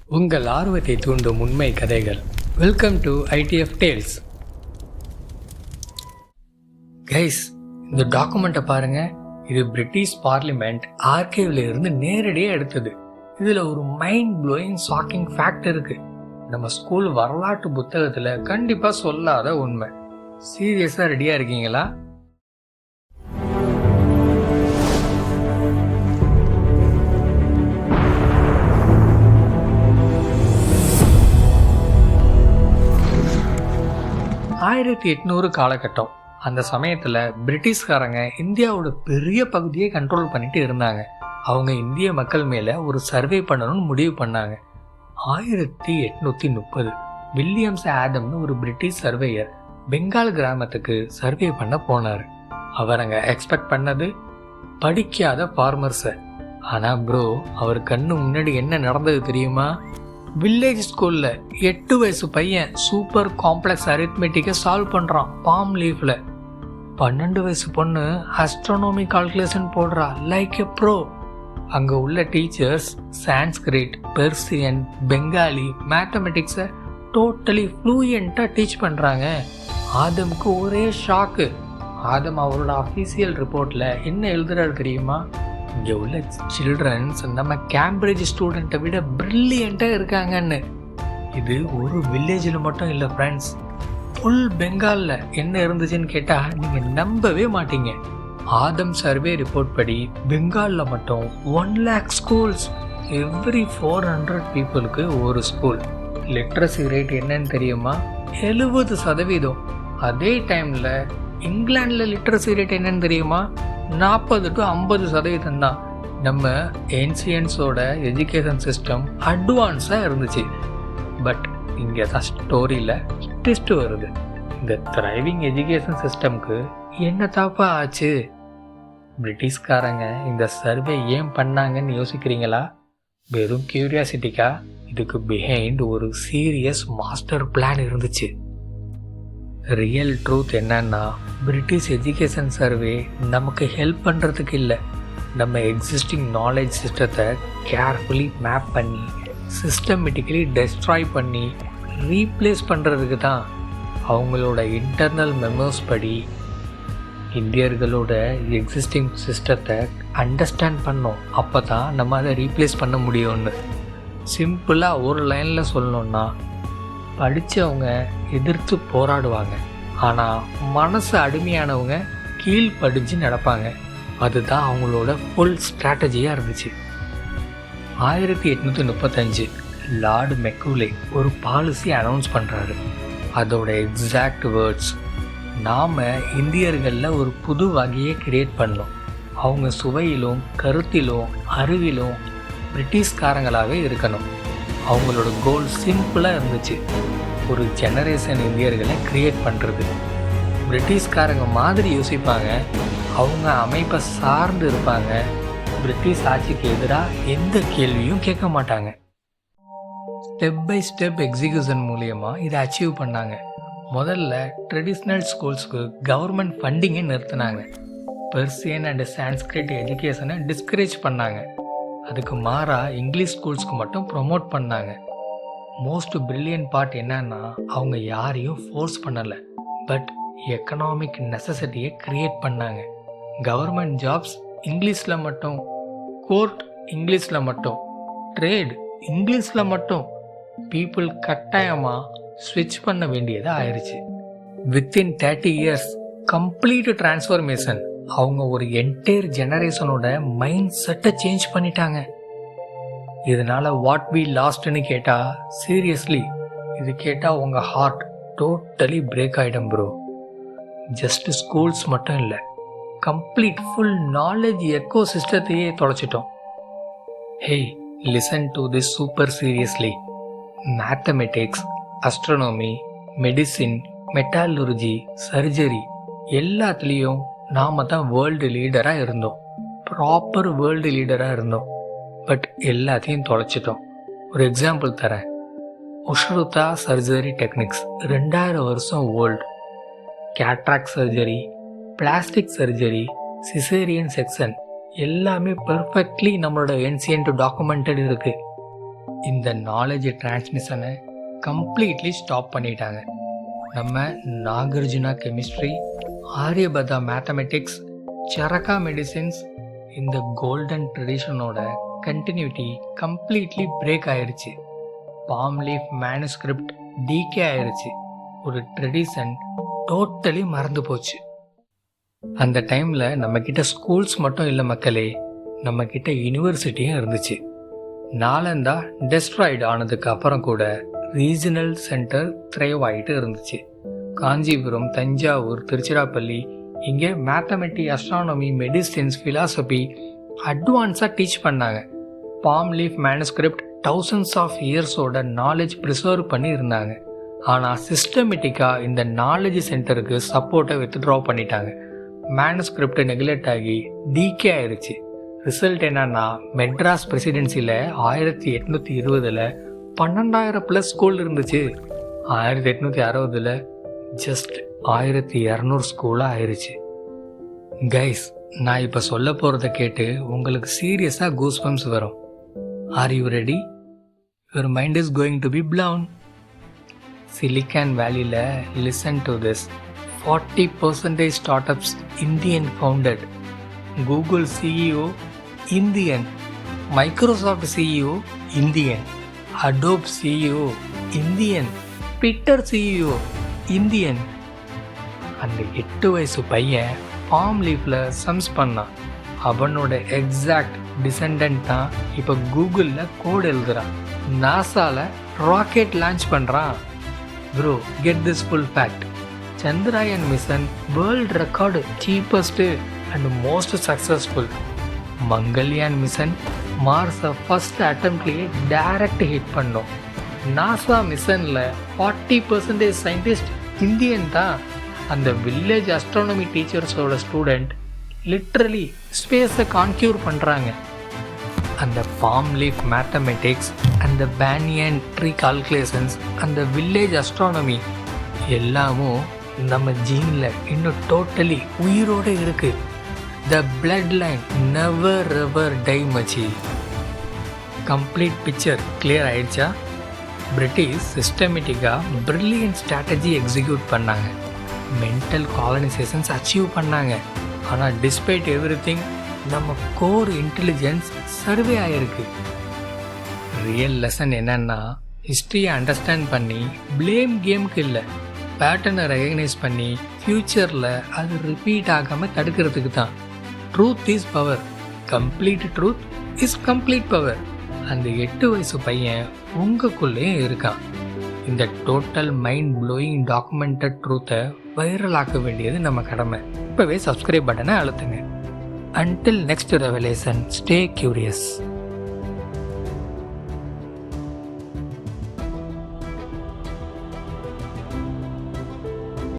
உங்கள் ஆர்வத்தை தூண்டும் உண்மை கதைகள். Welcome to IDF tales. Guys, இந்த டாக்குமெண்ட்டை பாருங்க. இது பிரிட்டிஷ் பார்லிமெண்ட் ஆர்கைவ்ல இருந்து நேரடியாக எடுத்தது. இதில் ஒரு மைண்ட் ப்ளோயிங் ஷாக்கிங் ஃபேக்ட் இருக்கு. நம்ம ஸ்கூல் வரலாற்று புத்தகத்தில் கண்டிப்பாக சொல்லாத உண்மை. சீரியஸாக ரெடியாக இருக்கீங்களா? ஆயிரத்தி 800 காலகட்டம். அந்த சமயத்தில் பிரிட்டிஷ்காரங்க இந்தியாவோட பெரிய பகுதியை கண்ட்ரோல் பண்ணிட்டு இருந்தாங்க. அவங்க இந்திய மக்கள் மேலே ஒரு சர்வே பண்ணணும்னு முடிவு பண்ணாங்க. 1830 வில்லியம்ஸ் ஆடம்னு ஒரு பிரிட்டிஷ் சர்வேயர் பெங்கால் கிராமத்துக்கு சர்வே பண்ண போனார். அவர் அங்கே எக்ஸ்பெக்ட் பண்ணது படிக்காத ஃபார்மர்ஸை. ஆனால் ப்ரோ, அவர் கண்ணு முன்னாடி என்ன நடந்தது தெரியுமா? வில்லேஜ் ஸ்கூல்ல 8 வயசு பையன் சூப்பர் காம்ப்ளெக்ஸ் அரித்மெட்டிக்கை சால்வ் பண்றான் பாம் லீஃப்ல. 12 வயசு பொண்ணு அஸ்ட்ரோனோமி கால்குலேஷன் போடுறா லைக் எ ப்ரோ. அங்க உள்ள டீச்சர்ஸ் சான்ஸ்கிரிட், பெர்சியன், பெங்காலி, மேத்தமெட்டிக்ஸை டோட்டலி ஃப்ளூயண்டா டீச் பண்றாங்க. ஆதமுக்கு ஒரே ஷாக்கு. ஆதம் அவரோட அஃபீஷியல் ரிப்போர்ட்ல என்ன எழுதுறாரு தெரியுமா? இங்கே உள்ள சில்ட்ரன்ஸ் நம்ம கேம்பிரிட்ஜ் ஸ்டூடெண்ட்டை விட பிரில்லியண்ட்டாக இருக்காங்கன்னு. இது ஒரு வில்லேஜில் மட்டும் இல்லை ஃப்ரெண்ட்ஸ், ஃபுல் பெங்காலில் என்ன இருந்துச்சுன்னு கேட்டால் நீங்கள் நம்பவே மாட்டீங்க. ஆதம் சர்வே ரிப்போர்ட் படி பெங்காலில் மட்டும் 1 lakh ஸ்கூல்ஸ், எவ்ரி 400 பீப்புளுக்கு ஒரு ஸ்கூல். லிட்ரஸி ரேட் என்னன்னு தெரியுமா? 70%. அதே டைமில் இங்கிலாண்டில் லிட்ரஸி ரேட் என்னன்னு தெரியுமா? 40 to 50% தான். நம்ம ஏன்சியன்ஸோட எஜுகேஷன் சிஸ்டம் அட்வான்ஸாக இருந்துச்சு. பட் இங்கே தான் ஸ்டோரியில் ட்விஸ்ட் வருது. இந்த த்ரைவிங் எஜுகேஷன் சிஸ்டம்க்கு என்ன தாப்பா ஆச்சு? பிரிட்டிஷ்காரங்க இந்த சர்வே ஏன் பண்ணாங்கன்னு யோசிக்கிறீங்களா? வெறும் கியூரியாசிட்டிக்கா? இதுக்கு பிஹைண்ட் ஒரு சீரியஸ் மாஸ்டர் பிளான் இருந்துச்சு. ரியல் ட்ரூத் என்னன்னா, பிரிட்டிஷ் எஜுகேஷன் சர்வே நமக்கு ஹெல்ப் பண்ணுறதுக்கு இல்லை, நம்ம எக்ஸிஸ்டிங் நாலேஜ் சிஸ்டத்தை கேர்ஃபுல்லி மேப் பண்ணி சிஸ்டமேட்டிக்கலி டெஸ்ட்ராய் பண்ணி ரீப்ளேஸ் பண்ணுறதுக்கு தான். அவங்களோட இன்டர்னல் மெமோஸ் படி இந்தியர்களோட எக்ஸிஸ்டிங் சிஸ்டத்தை அண்டர்ஸ்டாண்ட் பண்ணோம். அப்போ தான் நம்ம அதை ரீப்ளேஸ் பண்ண முடியும்னு. சிம்பிளாக ஒரு லைனில் சொல்லணுன்னா, படித்தவங்க எதிர்த்து போராடுவாங்க, ஆனால் மனசு அடிமையானவங்க கீழ்ப்படிஞ்சு நடப்பாங்க. அதுதான் அவங்களோட ஃபுல் ஸ்ட்ராட்டஜியாக இருந்துச்சு. 1835 லார்டு மெக்கூலே ஒரு பாலிசி அனௌன்ஸ் பண்ணுறாரு. அதோட எக்ஸாக்ட் வேர்ட்ஸ்: நாம் இந்தியர்களில் ஒரு புது வகையை கிரியேட் பண்ணோம். அவங்க சுவையிலும் கருத்திலும் அறிவிலும் பிரிட்டிஷ்காரங்களாகவே இருக்கணும். அவங்களோட கோல் சிம்பிளாக இருந்துச்சு, ஒரு ஜெனரேஷன் இந்தியர்களை கிரியேட் பண்ணுறது. பிரிட்டிஷ்காரங்க மாதிரி யோசிப்பாங்க, அவங்க அமைப்பை சார்ந்து இருப்பாங்க, பிரிட்டிஷ் ஆட்சிக்கு எதிராக எந்த கேள்வியும் கேட்க மாட்டாங்க. ஸ்டெப் பை ஸ்டெப் எக்ஸிக்யூஷன் மூலியமாக இதை அச்சீவ் பண்ணாங்க. முதல்ல ட்ரெடிஷ்னல் ஸ்கூல்ஸ்க்கு கவர்மெண்ட் ஃபண்டிங்கை நிறுத்தினாங்க. பெர்சியன் அண்ட் சான்ஸ்கிரிட் எஜுகேஷனை டிஸ்கரேஜ் பண்ணாங்க. அதுக்கு மாறாக இங்கிலீஷ் ஸ்கூல்ஸ்க்கு மட்டும் ப்ரொமோட் பண்ணாங்க. மோஸ்ட் பிரில்லியன்ட் பார்ட் என்னன்னா, அவங்க யாரையும் ஃபோர்ஸ் பண்ணலை, பட் எக்கனாமிக் நெசசிட்டியை க்ரியேட் பண்ணாங்க. கவர்மெண்ட் ஜாப்ஸ் இங்கிலீஷில் மட்டும், கோர்ட் இங்கிலீஷில் மட்டும், ட்ரேட் இங்கிலீஷில் மட்டும். பீப்புள் கட்டாயமாக ஸ்விட்ச் பண்ண வேண்டியதாக ஆயிடுச்சு. Within 30 years complete transformation. அவங்க ஒரு என்டையர் ஜெனரேஷனோட மைண்ட் செட்டை சேஞ்ச் பண்ணிட்டாங்க. இதனால வாட் வி லாஸ்ட்னு கேட்டால், சீரியஸ்லி இது கேட்டால் உங்கள் ஹார்ட் டோட்டலி பிரேக் ஆகிடும் ப்ரோ. ஜஸ்ட் ஸ்கூல்ஸ் மட்டும் இல்லை, கம்ப்ளீட் ஃபுல் நாலேஜ் எக்கோ சிஸ்டத்தையே தொலைச்சிட்டோம். Hey, listen to this super seriously. Mathematics, astronomy, medicine, metallurgy, surgery எல்லாத்துலேயும் நாம் தான் வேர்ல்டு லீடராக இருந்தோம். ப்ராப்பர் வேர்ல்டு லீடராக இருந்தோம். பட் எல்லாத்தையும் தொலைச்சிட்டோம். ஒரு எக்ஸாம்பிள் தரேன். உஷ்ருதா சர்ஜரி டெக்னிக்ஸ் 2000 வருஷம் old. Cataract surgery, plastic surgery, caesarean section எல்லாமே பெர்ஃபெக்ட்லி நம்மளோட ஏன்சியன்ட் டாக்குமெண்டட் இருக்குது. இந்த நாலேஜ் டிரான்ஸ்மிஷனை கம்ப்ளீட்லி ஸ்டாப் பண்ணிட்டாங்க. நம்ம Nagarjuna chemistry, Aryabhata mathematics, Charaka medicines, இந்த கோல்டன் ட்ரெடிஷனோட கண்டினியூட்டி கம்ப்ளீட்லி பிரேக் ஆயிடுச்சு. பாம் லீஃப் மேனுஸ்கிரிப்ட் டீகே ஆயிடுச்சு. ஒரு ட்ரெடிஷன் டோட்டலி மறந்து போச்சு. அந்த டைமில் நம்மக்கிட்ட ஸ்கூல்ஸ் மட்டும் இல்லை மக்களே, நம்மக்கிட்ட யூனிவர்சிட்டியும் இருந்துச்சு. நாலந்தா டெஸ்ட்ராய்டு ஆனதுக்கு அப்புறம் கூட ரீஜனல் சென்டர் த்ரைவ் ஆகிட்டு இருந்துச்சு. காஞ்சிபுரம், தஞ்சாவூர், திருச்சிராப்பள்ளி, இங்கே மேத்தமெட்டிக், அஸ்ட்ரானமி, மெடிசின்ஸ், ஃபிலாசபி அட்வான்ஸாக டீச் பண்ணாங்க. Palm leaf manuscript thousands of இயர்ஸோட நாலேஜ் ப்ரிசர்வ் பண்ணி இருந்தாங்க. ஆனால் சிஸ்டமேட்டிக்காக இந்த நாலேஜ் சென்டருக்கு சப்போர்ட்டை வித்ட்ரா பண்ணிட்டாங்க. மேனுஸ்கிரிப்ட் நெக்லெக்ட் ஆகி டீகே ஆயிடுச்சு. ரிசல்ட் என்னன்னா, மெட்ராஸ் பிரசிடென்சியில் 1820 12,000+ ஸ்கூல் இருந்துச்சு. 1860 ஜஸ்ட் 1200 ஸ்கூலாக ஆயிடுச்சு. கைஸ், நான் இப்போ சொல்ல போகிறத கேட்டு உங்களுக்கு சீரியஸாக கூஸ்பம்ஸ் வரும். Are you ready? Your mind is going to be blown. Silicon வேலியில் listen to this. 40% startups Indian founded. Google CEO Indian, Microsoft CEO Indian, Adobe CEO Indian, Twitter CEO Indian. அந்த 8 வயசு பையன் பாம் லீஃப்ல சம்ஸ் பண்ணான். அவனோட exact descendant தான் இப்போ கூகுளில் code எழுதுறான். நாசால ராக்கெட் லான்ச் பண்ணுறான். Bro, get this full fact. Chandrayaan mission world record cheapest and most successful. Mangalyaan mission மார்ஸை ஃபர்ஸ்ட் அட்டம்ப்ட்லேயே டைரக்ட் ஹிட் பண்ணோம். நாசா மிஷனில் 40% சயின்டிஸ்ட் இந்தியன் தான். அந்த வில்லேஜ் அஸ்ட்ரானமி டீச்சர்ஸோட ஸ்டூடெண்ட் லிட்ரலி ஸ்பேஸை கான்க்யூர் பண்ணுறாங்க. அந்த பாம் லீஃப் மேத்தமெட்டிக்ஸ், அந்த பேனியன் ட்ரீ கால்குலேஷன்ஸ், அந்த வில்லேஜ் அஸ்ட்ரானமி எல்லாமும் நம்ம ஜீனில் இன்னும் டோட்டலி உயிரோடு இருக்குது. The blood line never ever die மச்சி. கம்ப்ளீட் பிக்சர் கிளியர் ஆயிடுச்சா? பிரிட்டிஷ் சிஸ்டமேட்டிக்காக பிரில்லியன்ட் ஸ்ட்ராட்டஜி எக்ஸிக்யூட் பண்ணாங்க. மென்டல் காலனைசேஷன்ஸ் அச்சீவ் பண்ணாங்க. ஆனால் டிஸ்பைட் எவ்ரிதிங், நம்ம கோர் இன்டெலிஜென்ஸ் சர்வே ஆகிருக்கு. ரியல் லெசன் என்னன்னா, ஹிஸ்ட்ரியை அண்டர்ஸ்டாண்ட் பண்ணி ப்ளேம் கேமுக்கு இல்லை, பேட்டர்னை ரெகக்னைஸ் பண்ணி ஃப்யூச்சரில் அது ரிப்பீட் ஆகாமல் தடுக்கிறதுக்கு தான். Truth is power. Complete truth is complete power. அந்த 8 வயசு பையன் உங்களுக்குள்ளேயும் இருக்கான். இந்த டோட்டல் மைண்ட் ப்ளோயிங் டாக்குமெண்டட் ட்ரூத்தை வைரல் ஆக்க வேண்டியது நம்ம கடமை. இப்போவே சப்ஸ்கிரைப் பட்டனை அழுத்துங்க. Until next revelation, stay curious.